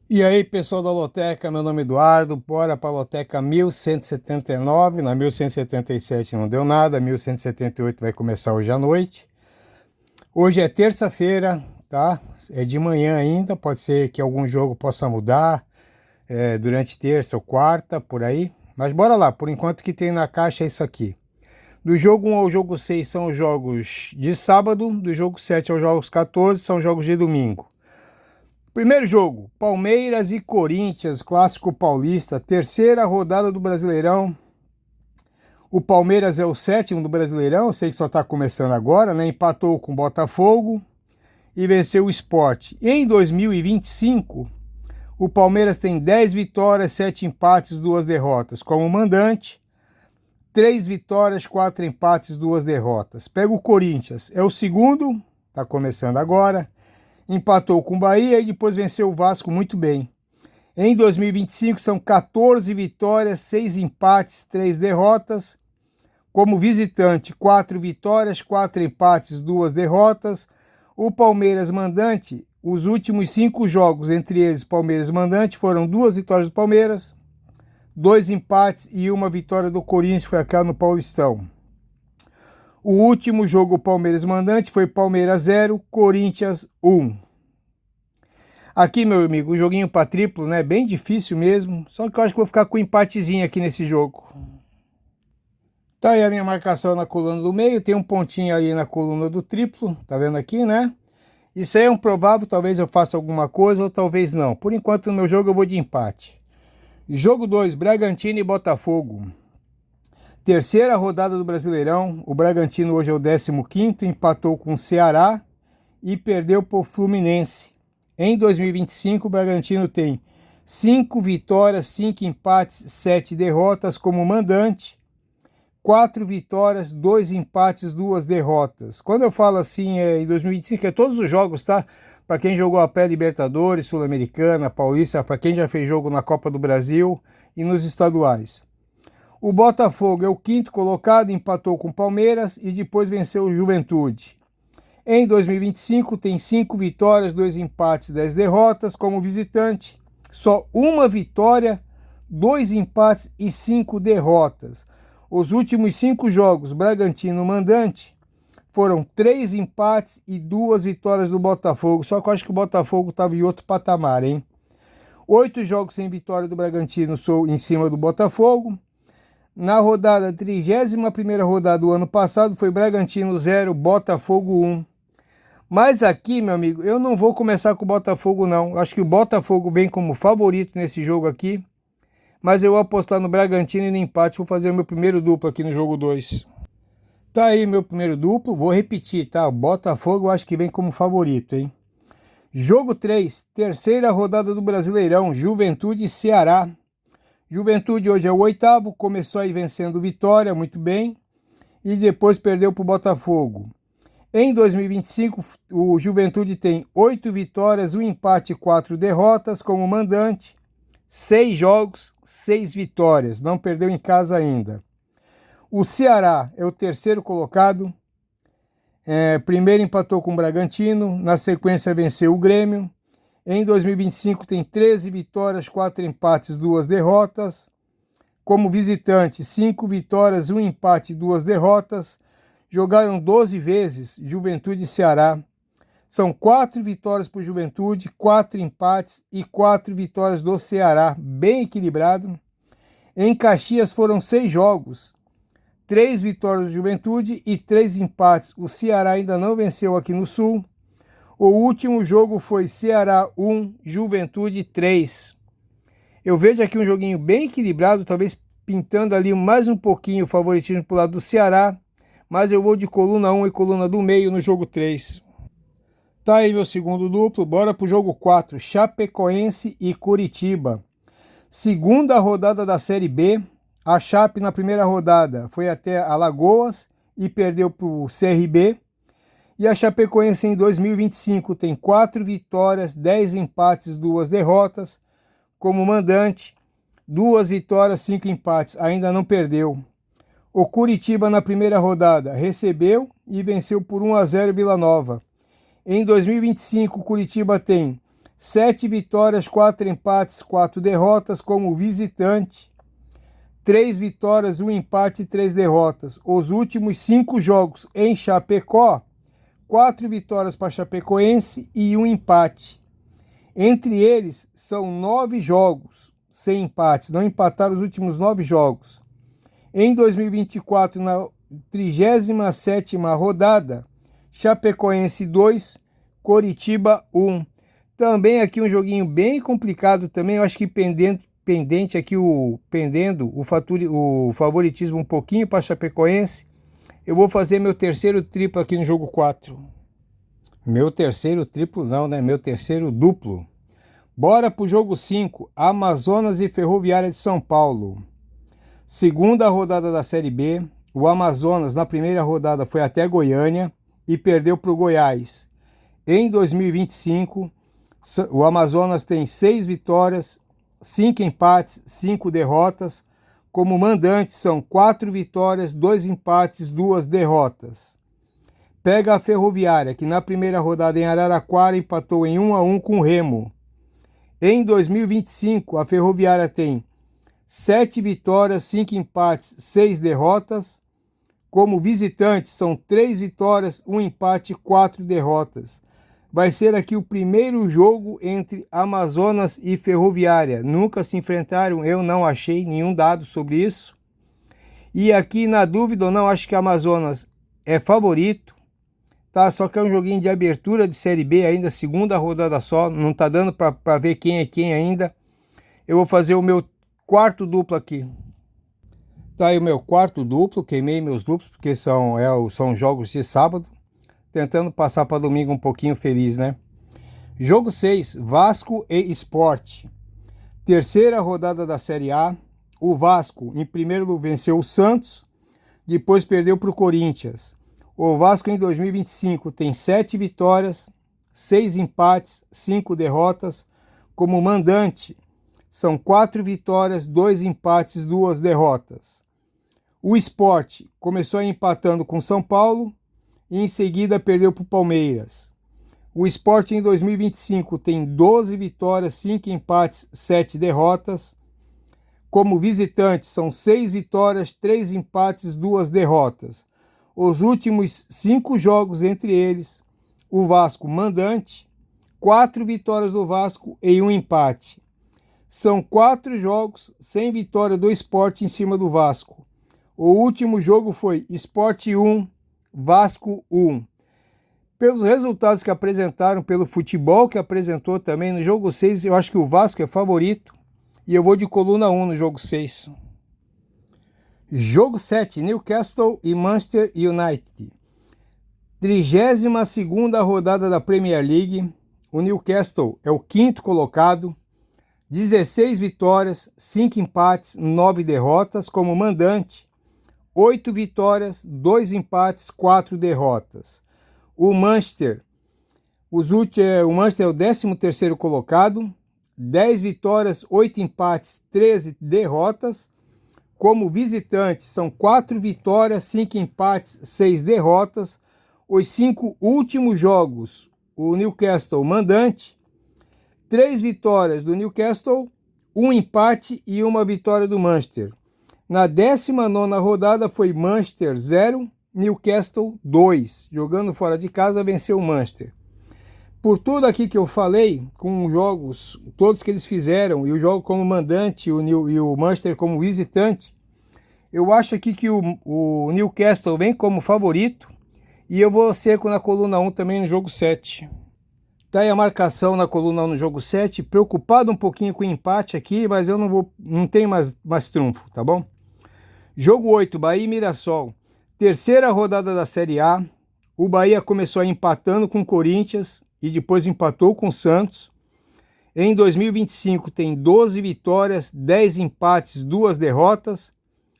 E aí, pessoal da Loteca, meu nome é Eduardo, bora para a Loteca 1179, na 1177 não deu nada, 1178 vai começar hoje à noite. Hoje é terça-feira, tá? É de manhã ainda, pode ser que algum jogo possa mudar durante terça ou quarta, por aí. Mas bora lá, por enquanto o que tem na caixa é isso aqui. Do jogo 1 ao jogo 6 são os jogos de sábado, do jogo 7 aos jogos 14 são jogos de domingo. Primeiro jogo, Palmeiras e Corinthians, clássico paulista, terceira rodada do Brasileirão. O Palmeiras é o sétimo do Brasileirão, eu sei que só está começando agora, né? Empatou com o Botafogo e venceu o Sport. Em 2025, o Palmeiras tem 10 vitórias, 7 empates, 2 derrotas. Como mandante, 3 vitórias, 4 empates, 2 derrotas. Pega o Corinthians, é o segundo, está começando agora. Empatou com o Bahia e depois venceu o Vasco muito bem. Em 2025 são 14 vitórias, 6 empates, 3 derrotas. Como visitante, 4 vitórias, 4 empates, 2 derrotas. O Palmeiras mandante, os últimos 5 jogos, entre eles Palmeiras mandante, foram 2 vitórias do Palmeiras, 2 empates e 1 vitória do Corinthians, foi aquela no Paulistão. O último jogo Palmeiras mandante foi Palmeiras 0, Corinthians 1. Aqui, meu amigo, o joguinho para triplo, né? Bem difícil mesmo. Só que eu acho que vou ficar com um empatezinho aqui nesse jogo. Tá aí a minha marcação na coluna do meio. Tem um pontinho aí na coluna do triplo. Tá vendo aqui, né? Isso aí é um provável. Talvez eu faça alguma coisa ou talvez não. Por enquanto, no meu jogo, eu vou de empate. Jogo 2, Bragantino e Botafogo. Terceira rodada do Brasileirão. O Bragantino hoje é o 15º. Empatou com o Ceará e perdeu para o Fluminense. Em 2025, o Bragantino tem 5 vitórias, 5 empates, 7 derrotas como mandante, 4 vitórias, 2 empates, 2 derrotas. Quando eu falo assim, em 2025, é todos os jogos, tá? Para quem jogou a pré-Libertadores, Sul-Americana, Paulista, para quem já fez jogo na Copa do Brasil e nos estaduais. O Botafogo é o 5º colocado, empatou com o Palmeiras e depois venceu o Juventude. Em 2025 tem 5 vitórias, 2 empates, 10 derrotas. Como visitante, só 1 vitória, 2 empates e 5 derrotas. Os últimos 5 jogos, Bragantino mandante, foram 3 empates e 2 vitórias do Botafogo. Só que eu acho que o Botafogo estava em outro patamar, hein? 8 jogos sem vitória do Bragantino, sou em cima do Botafogo. Na rodada, 31ª rodada do ano passado, foi Bragantino 0, Botafogo 1. Mas aqui, meu amigo, eu não vou começar com o Botafogo, não. Acho que o Botafogo vem como favorito nesse jogo aqui. Mas eu vou apostar no Bragantino e no empate. Vou fazer o meu primeiro duplo aqui no jogo 2. Tá aí meu primeiro duplo. Vou repetir, tá? O Botafogo eu acho que vem como favorito, hein? Jogo 3, terceira rodada do Brasileirão. Juventude e Ceará. Juventude hoje é o 8º. Começou aí vencendo Vitória, muito bem. E depois perdeu para o Botafogo. Em 2025, o Juventude tem 8 vitórias, 1 empate e 4 derrotas como mandante. 6 jogos, 6 vitórias. Não perdeu em casa ainda. O Ceará é o terceiro colocado. Primeiro empatou com o Bragantino. Na sequência venceu o Grêmio. Em 2025 tem 13 vitórias, 4 empates, 2 derrotas. Como visitante, 5 vitórias, 1 empate e 2 derrotas. Jogaram 12 vezes, Juventude e Ceará. São 4 vitórias para o Juventude, 4 empates e 4 vitórias do Ceará. Bem equilibrado. Em Caxias foram 6 jogos. 3 vitórias do Juventude e 3 empates. O Ceará ainda não venceu aqui no Sul. O último jogo foi Ceará 1, Juventude 3. Eu vejo aqui um joguinho bem equilibrado, talvez pintando ali mais um pouquinho o favoritismo para o lado do Ceará. Mas eu vou de coluna 1 e coluna do meio no jogo 3. Tá aí meu segundo duplo, bora pro jogo 4, Chapecoense e Curitiba. Segunda rodada da Série B, a Chape na primeira rodada foi até Alagoas e perdeu pro CRB. E a Chapecoense em 2025 tem 4 vitórias, 10 empates, 2 derrotas. Como mandante, 2 vitórias, 5 empates, ainda não perdeu. O Curitiba na primeira rodada recebeu e venceu por 1-0 Vila Nova. Em 2025, o Curitiba tem 7 vitórias, 4 empates, 4 derrotas como visitante. 3 vitórias, 1 empate e 3 derrotas. Os últimos 5 jogos em Chapecó, 4 vitórias para Chapecoense e 1 empate. Entre eles, são 9 jogos sem empates. Não empataram os últimos 9 jogos. Em 2024, na 37ª rodada, Chapecoense 2, Coritiba 1. Também aqui um joguinho bem complicado também. Eu acho que pendente aqui pendendo o favoritismo um pouquinho para Chapecoense. Eu vou fazer meu terceiro triplo aqui no jogo 4. Meu terceiro triplo não, né? Meu terceiro duplo. Bora pro jogo 5, Amazonas e Ferroviária de São Paulo. Segunda rodada da Série B, o Amazonas na primeira rodada foi até Goiânia e perdeu para o Goiás. Em 2025, o Amazonas tem 6 vitórias, 5 empates, 5 derrotas. Como mandante são 4 vitórias, 2 empates, 2 derrotas. Pega a Ferroviária, que na primeira rodada em Araraquara empatou em 1-1 com o Remo. Em 2025, a Ferroviária tem 7 vitórias, 5 empates, 6 derrotas. Como visitante, são 3 vitórias, 1 empate e 4 derrotas. Vai ser aqui o primeiro jogo entre Amazonas e Ferroviária. Nunca se enfrentaram, eu não achei nenhum dado sobre isso. E aqui, na dúvida ou não, acho que Amazonas é favorito. Tá? Só que é um joguinho de abertura de Série B ainda, segunda rodada só. Não tá dando para ver quem é quem ainda. Eu vou fazer o meu quarto duplo aqui. Tá aí o meu quarto duplo. Queimei meus duplos porque são jogos de sábado. Tentando passar para domingo um pouquinho feliz, né? Jogo 6, Vasco e Sport. Terceira rodada da Série A. O Vasco, em primeiro lugar, venceu o Santos. Depois perdeu para o Corinthians. O Vasco em 2025 tem 7 vitórias, 6 empates, 5 derrotas. Como mandante, são 4 vitórias, 2 empates, 2 derrotas. O Sport começou empatando com São Paulo e em seguida perdeu para o Palmeiras. O Sport em 2025 tem 12 vitórias, 5 empates, 7 derrotas. Como visitante, são 6 vitórias, 3 empates, 2 derrotas. Os últimos 5 jogos entre eles, o Vasco mandante, 4 vitórias do Vasco e 1 empate. São 4 jogos sem vitória do Sport em cima do Vasco. O último jogo foi Sport 1, Vasco 1. Pelos resultados que apresentaram, pelo futebol que apresentou também no jogo 6, eu acho que o Vasco é favorito. E eu vou de coluna 1 no jogo 6. Jogo 7, Newcastle e Manchester United. 32ª rodada da Premier League. O Newcastle é o 5º colocado. 16 vitórias, 5 empates, 9 derrotas. Como mandante, 8 vitórias, 2 empates, 4 derrotas. O Manchester é o 13º colocado. 10 vitórias, 8 empates, 13 derrotas. Como visitante, são 4 vitórias, 5 empates, 6 derrotas. Os 5 últimos jogos, o Newcastle mandante, 3 vitórias do Newcastle, 1 empate e 1 vitória do Manchester. Na 19ª rodada foi Manchester 0, Newcastle 2. Jogando fora de casa, venceu o Manchester. Por tudo aqui que eu falei, com os jogos, todos que eles fizeram, e o jogo como mandante e o Manchester como visitante, eu acho aqui que o Newcastle vem como favorito, e eu vou seco na coluna 1 também no jogo 7. Tá aí a marcação na coluna 1 no jogo 7, preocupado um pouquinho com o empate aqui, mas eu não tenho mais trunfo, tá bom? Jogo 8, Bahia e Mirassol. Terceira rodada da Série A, o Bahia começou empatando com o Corinthians, e depois empatou com o Santos. Em 2025 tem 12 vitórias, 10 empates, 2 derrotas.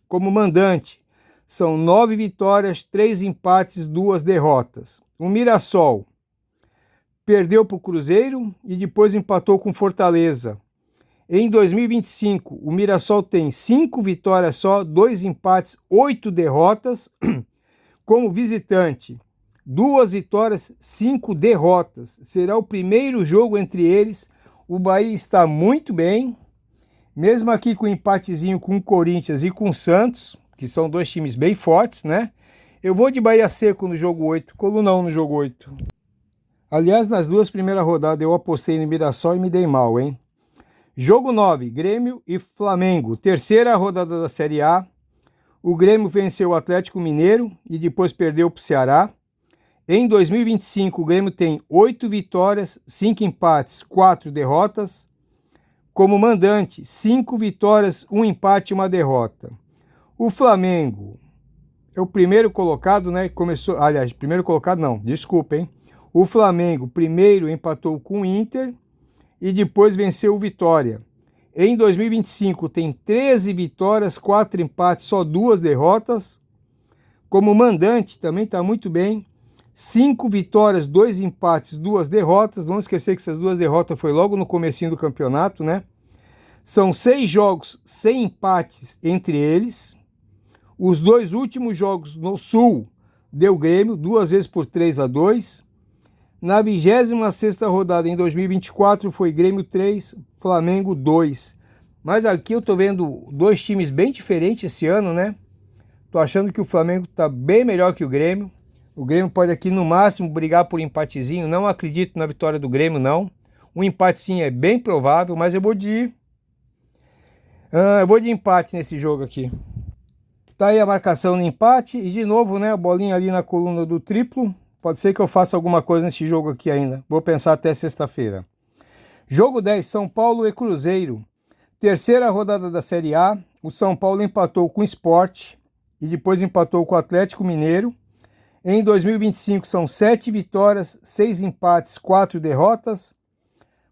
Como mandante, são 9 vitórias, 3 empates, 2 derrotas. O Mirassol perdeu para o Cruzeiro e depois empatou com Fortaleza. Em 2025, o Mirassol tem 5 vitórias só, 2 empates, 8 derrotas. Como visitante, 2 vitórias, 5 derrotas. Será o primeiro jogo entre eles O Bahia está muito bem, mesmo aqui com um empatezinho com o Corinthians e com o Santos, que são dois times bem fortes, né? Eu vou de Bahia seco no jogo 8, Coluna 1 no jogo 8. Aliás, nas duas primeiras rodadas eu apostei no Mirassol e me dei mal, hein? Jogo 9, Grêmio e Flamengo, terceira rodada da Série A. O Grêmio venceu o Atlético Mineiro e depois perdeu para o Ceará. Em 2025, o Grêmio tem 8 vitórias, 5 empates, 4 derrotas. Como mandante, 5 vitórias, 1 empate e 1 derrota. O Flamengo é o primeiro colocado, né? Começou, aliás, primeiro colocado não, desculpa, hein? O Flamengo primeiro empatou com o Inter e depois venceu o Vitória. Em 2025 tem 13 vitórias, 4 empates, só 2 derrotas. Como mandante também está muito bem. 5 vitórias, 2 empates, 2 derrotas. Não esquecer que essas 2 derrotas foi logo no comecinho do campeonato, né? São 6 jogos sem empates entre eles. Os 2 últimos jogos no Sul deu Grêmio, 2 vezes por 3-2. Na 26ª rodada em 2024 foi Grêmio 3, Flamengo 2. Mas aqui eu tô vendo 2 times bem diferentes esse ano, né? Tô achando que o Flamengo tá bem melhor que o Grêmio. O Grêmio pode aqui no máximo brigar por empatezinho. Não acredito na vitória do Grêmio, não. Um empatezinho é bem provável, mas eu vou de empate nesse jogo aqui. Tá aí a marcação no empate e de novo, né, a bolinha ali na coluna do triplo. Pode ser que eu faça alguma coisa nesse jogo aqui ainda. Vou pensar até sexta-feira. Jogo 10, São Paulo e Cruzeiro. Terceira rodada da Série A. O São Paulo empatou com o Sport e depois empatou com o Atlético Mineiro. Em 2025 são 7 vitórias, 6 empates, 4 derrotas.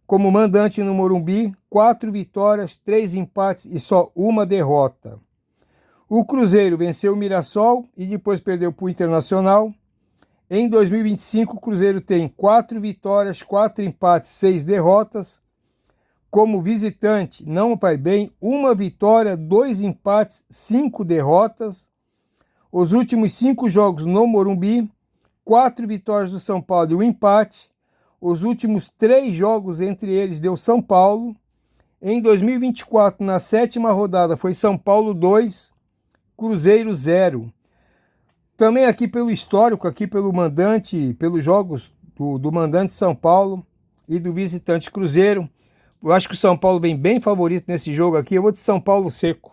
Como mandante no Morumbi, 4 vitórias, 3 empates e só 1 derrota. O Cruzeiro venceu o Mirassol e depois perdeu para o Internacional. Em 2025, o Cruzeiro tem 4 vitórias, 4 empates, 6 derrotas. Como visitante, não vai bem, 1 vitória, 2 empates, 5 derrotas. Os últimos 5 jogos no Morumbi, 4 vitórias do São Paulo e 1 empate. Os últimos 3 jogos entre eles deu São Paulo. Em 2024, na 7ª rodada, foi São Paulo 2, Cruzeiro 0. Também aqui pelo histórico, aqui pelo mandante, pelos jogos do mandante São Paulo e do visitante Cruzeiro, eu acho que o São Paulo vem bem favorito nesse jogo aqui. Eu vou de São Paulo seco.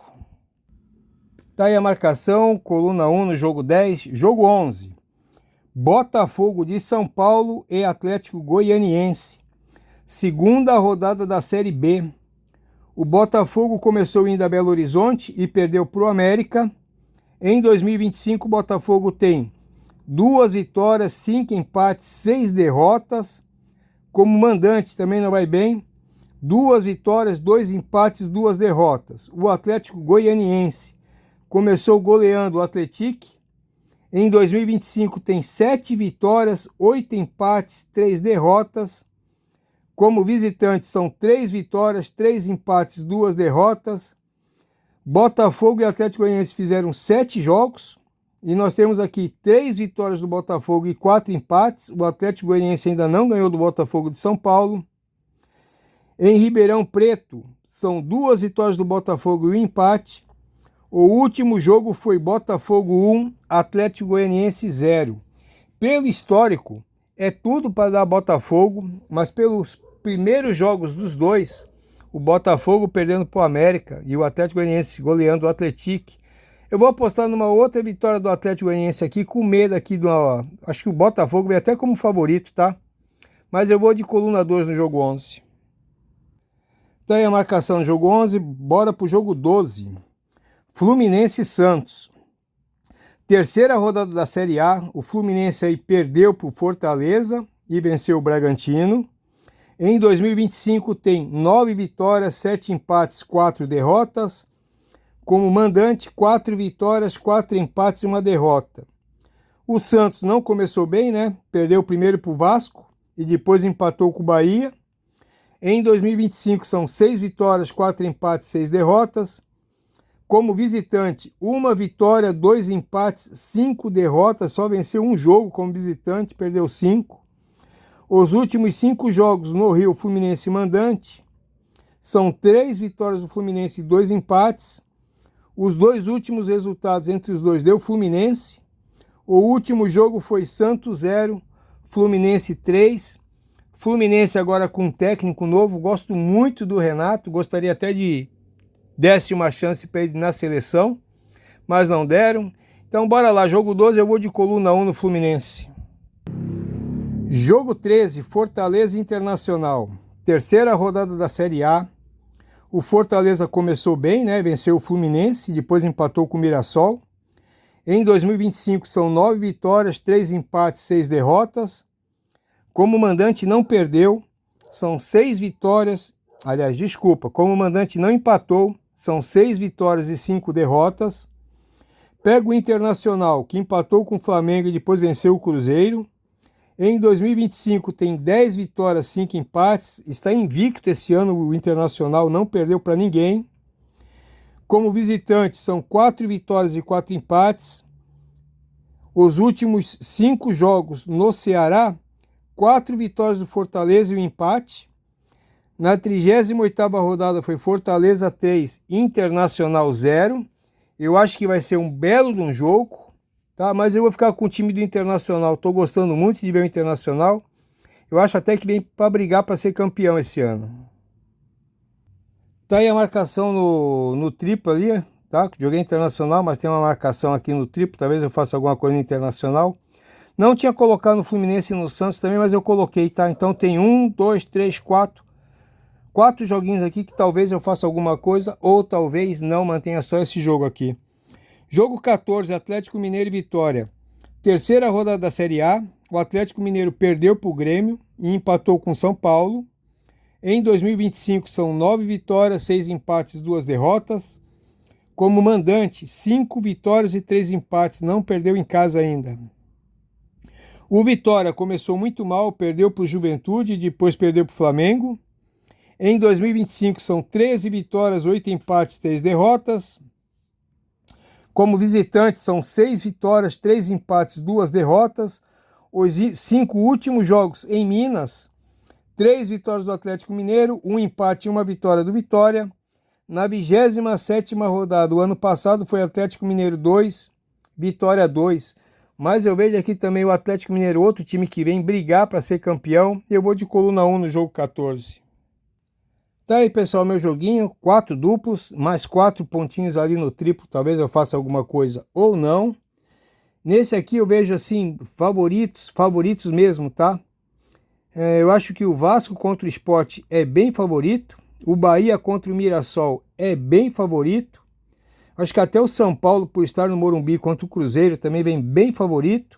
Tá aí a marcação, coluna 1 no jogo 10. Jogo 11. Botafogo de São Paulo e Atlético Goianiense. Segunda rodada da Série B. O Botafogo começou indo a Belo Horizonte e perdeu para o América. Em 2025, o Botafogo tem 2 vitórias, 5 empates, 6 derrotas. Como mandante também não vai bem. 2 vitórias, 2 empates, 2 derrotas. O Atlético Goianiense começou goleando o Atlético. Em 2025 tem 7 vitórias, 8 empates, 3 derrotas. Como visitante são 3 vitórias, 3 empates, 2 derrotas. Botafogo e Atlético Goianiense fizeram 7 jogos. E nós temos aqui 3 vitórias do Botafogo e 4 empates. O Atlético Goianiense ainda não ganhou do Botafogo de São Paulo. Em Ribeirão Preto, são 2 vitórias do Botafogo e 1 empate. O último jogo foi Botafogo 1, Atlético Goianiense 0. Pelo histórico, é tudo para dar Botafogo, mas pelos primeiros jogos dos dois, o Botafogo perdendo para o América e o Atlético Goianiense goleando o Atlético. Eu vou apostar numa outra vitória do Atlético Goianiense aqui, com medo aqui do... Acho que o Botafogo vem até como favorito, tá? Mas eu vou de coluna 2 no jogo 11. Tá aí a marcação no jogo 11, bora pro jogo 12. Fluminense e Santos. Terceira rodada da Série A, o Fluminense aí perdeu para o Fortaleza e venceu o Bragantino. Em 2025 tem 9 vitórias, 7 empates, 4 derrotas. Como mandante, 4 vitórias, 4 empates e 1 derrota. O Santos não começou bem, né? Perdeu primeiro para o Vasco e depois empatou com o Bahia. Em 2025 são 6 vitórias, 4 empates, 6 derrotas. Como visitante, 1 vitória, 2 empates, 5 derrotas, só venceu um jogo como visitante, perdeu 5. Os últimos 5 jogos no Rio, Fluminense mandante. São 3 vitórias do Fluminense e 2 empates. Os 2 últimos resultados entre os dois deu Fluminense. O último jogo foi Santos 0, Fluminense 3. Fluminense agora com um técnico novo. Gosto muito do Renato. Gostaria até de desse uma chance para ele na seleção, mas não deram. Então bora lá, jogo 12 eu vou de coluna 1 no Fluminense. Jogo 13, Fortaleza Internacional. Terceira rodada da Série A. O Fortaleza começou bem, né? Venceu o Fluminense, depois empatou com o Mirassol. Em 2025 são 9 vitórias, 3 empates, 6 derrotas. Como mandante não perdeu, são 6 vitórias. Aliás, desculpa, como mandante não empatou, são 6 vitórias e 5 derrotas. Pega o Internacional, que empatou com o Flamengo e depois venceu o Cruzeiro. Em 2025 tem 10 vitórias, 5 empates. Está invicto esse ano, o Internacional não perdeu para ninguém. Como visitante são 4 vitórias e 4 empates. Os últimos 5 jogos no Ceará, 4 vitórias do Fortaleza e um empate. Na 38ª rodada foi Fortaleza 3, Internacional 0. Eu acho que vai ser um belo de um jogo. Tá? Mas eu vou ficar com o time do Internacional. Estou gostando muito de ver o Internacional. Eu acho até que vem para brigar para ser campeão esse ano. Tá aí a marcação no triplo ali, tá? Joguei Internacional, mas tem uma marcação aqui no triplo. Talvez eu faça alguma coisa no Internacional. Não tinha colocado no Fluminense e no Santos também, mas eu coloquei, tá? Então tem 1, 2, 3, 4. 4 joguinhos aqui que talvez eu faça alguma coisa ou talvez não, mantenha só esse jogo aqui. Jogo 14, Atlético Mineiro e Vitória. Terceira rodada da Série A. O Atlético Mineiro perdeu para o Grêmio e empatou com São Paulo. Em 2025 são 9 vitórias, 6 empates, 2 derrotas. Como mandante, 5 vitórias e 3 empates, não perdeu em casa ainda. O Vitória começou muito mal, perdeu para o Juventude e depois perdeu para o Flamengo. Em 2025 são 13 vitórias, 8 empates, 3 derrotas. Como visitante são 6 vitórias, 3 empates, 2 derrotas. Os 5 últimos jogos em Minas, 3 vitórias do Atlético Mineiro, 1 empate e 1 vitória do Vitória. Na 27ª rodada, o ano passado foi Atlético Mineiro 2, Vitória 2. Mas eu vejo aqui também o Atlético Mineiro, outro time que vem brigar para ser campeão. Eu vou de coluna 1 no jogo 14. Tá aí, pessoal, meu joguinho, 4 duplos, mais 4 pontinhos ali no triplo, talvez eu faça alguma coisa ou não. Nesse aqui eu vejo, assim, favoritos mesmo, tá? Eu acho que o Vasco contra o Sport é bem favorito, o Bahia contra o Mirassol é bem favorito. Acho que até o São Paulo, por estar no Morumbi contra o Cruzeiro, também vem bem favorito.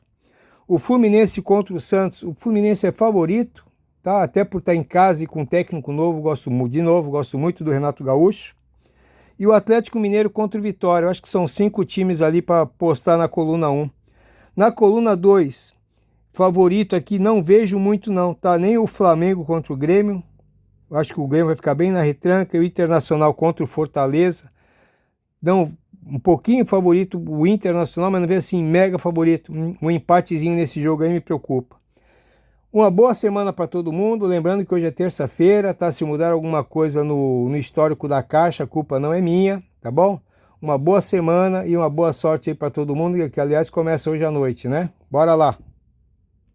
O Fluminense contra o Santos, o Fluminense é favorito. Tá? Até por estar em casa e com um técnico novo, gosto muito do Renato Gaúcho. E o Atlético Mineiro contra o Vitória, eu acho que são 5 times ali para postar na coluna 1. Na coluna 2, favorito aqui, não vejo muito não, tá? Nem o Flamengo contra o Grêmio, eu acho que o Grêmio vai ficar bem na retranca, e o Internacional contra o Fortaleza. Dão um pouquinho favorito o Internacional, mas não vejo assim mega favorito. Um empatezinho nesse jogo aí me preocupa. Uma boa semana para todo mundo, lembrando que hoje é terça-feira, tá? Se mudar alguma coisa no histórico da Caixa, a culpa não é minha, tá bom? Uma boa semana e uma boa sorte aí para todo mundo, que aliás começa hoje à noite, né? Bora lá!